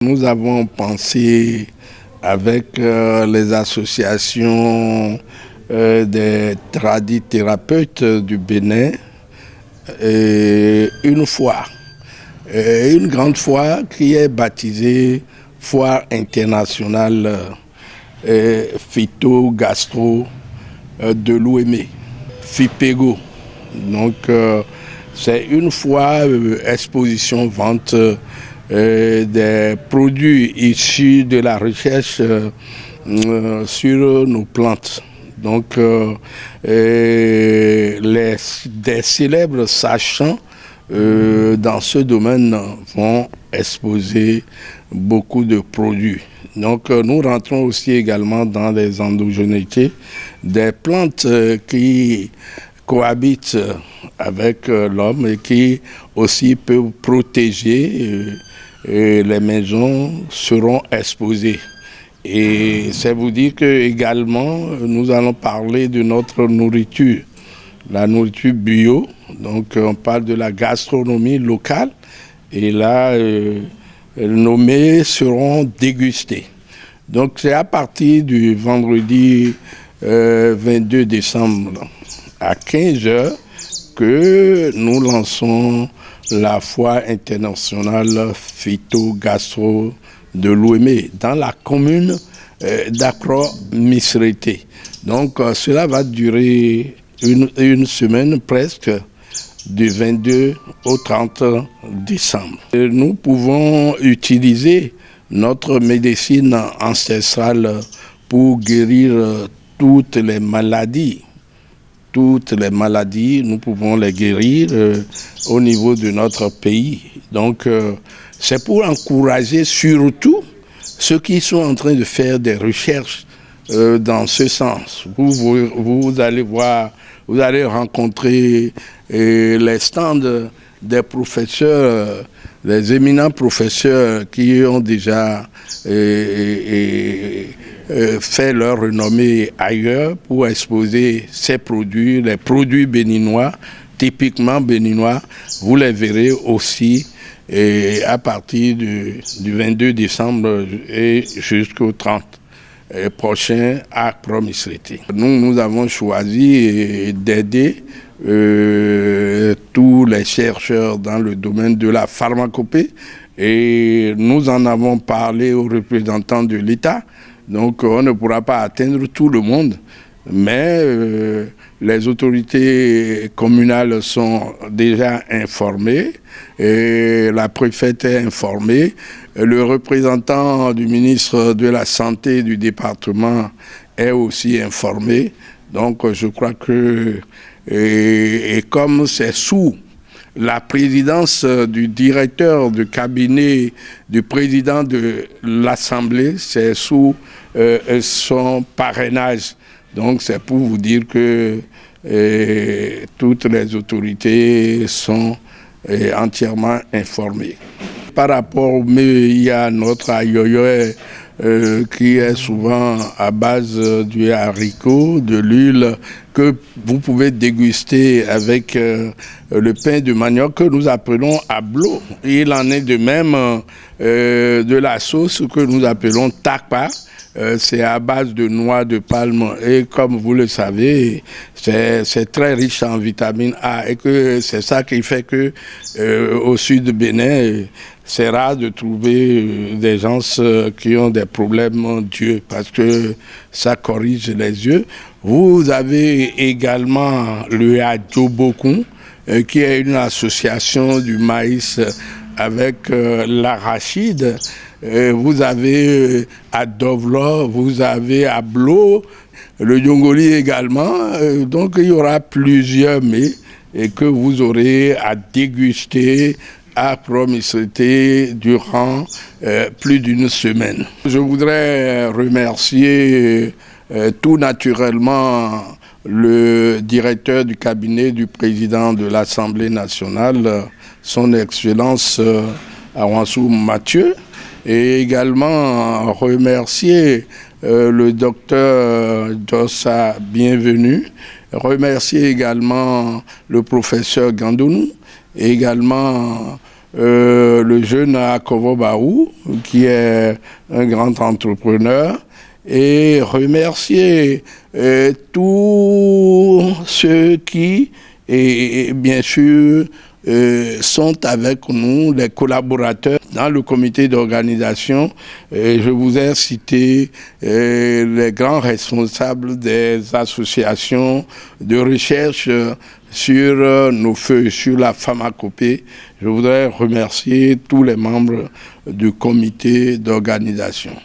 Nous avons pensé avec les associations des tradithérapeutes du Bénin une foire, une grande foire qui est baptisée Foire internationale phyto-gastro de l'Ouémé, FIPEGO. Donc c'est une foire exposition-vente des produits issus de la recherche sur nos plantes. Donc des célèbres sachants dans ce domaine vont exposer beaucoup de produits. Donc nous rentrons aussi également dans les endogénéités des plantes qui cohabitent avec l'homme et qui aussi peuvent protéger les maisons seront exposées. Et c'est vous dire que également nous allons parler de notre nourriture, la nourriture bio. Donc on parle de la gastronomie locale et là nos mets seront dégustés. Donc c'est à partir du vendredi 22 décembre à 15h que nous lançons la foire internationale phyto-gastro de l'Ouémé dans la commune d'Akro-Misrété. Donc cela va durer une semaine presque, du 22 au 30 décembre. Nous pouvons utiliser notre médecine ancestrale pour guérir toutes les maladies. Toutes les maladies, nous pouvons les guérir au niveau de notre pays. Donc, c'est pour encourager surtout ceux qui sont en train de faire des recherches dans ce sens. Vous allez voir, vous allez rencontrer les stands des professeurs, les éminents professeurs qui ont déjà fait leur renommée ailleurs pour exposer ces produits, les produits béninois, typiquement béninois. Vous les verrez aussi à partir du 22 décembre et jusqu'au 30 prochain à Akro-Misrété. Nous avons choisi d'aider tous les chercheurs dans le domaine de la pharmacopée et nous en avons parlé aux représentants de l'État. Donc on ne pourra pas atteindre tout le monde, mais les autorités communales sont déjà informées, et la préfète est informée, le représentant du ministre de la Santé du département est aussi informé. Donc je crois que, et comme c'est sous la présidence du directeur du cabinet du président de l'Assemblée, c'est sous son parrainage. Donc c'est pour vous dire que toutes les autorités sont entièrement informées. Par rapport au mets, il y a notre ayoyoé qui est souvent à base du haricot, de l'huile, que vous pouvez déguster avec le pain de manioc que nous appelons ablo. Il en est de même de la sauce que nous appelons takpa. C'est à base de noix de palme et comme vous le savez, c'est très riche en vitamine A et que c'est ça qui fait que au sud du Bénin, c'est rare de trouver des gens qui ont des problèmes d'yeux parce que ça corrige les yeux. Vous avez également le Adjobokun qui est une association du maïs avec l'arachide. Vous avez à Dovlo, vous avez à Blo, le Yongoli également. Donc il y aura plusieurs mets et que vous aurez à déguster à Akro-Misrété durant plus d'une semaine. Je voudrais remercier tout naturellement le directeur du cabinet du président de l'Assemblée nationale, son Excellence Awansou Mathieu, et également remercier le docteur Jossa Bienvenu, remercier également le professeur Gandounou, et également le jeune Akovo Barou, qui est un grand entrepreneur, et remercier tous ceux qui, et bien sûr, sont avec nous, les collaborateurs dans le comité d'organisation. Je vous ai cité les grands responsables des associations de recherche sur nos feux, sur la pharmacopée. Je voudrais remercier tous les membres du comité d'organisation.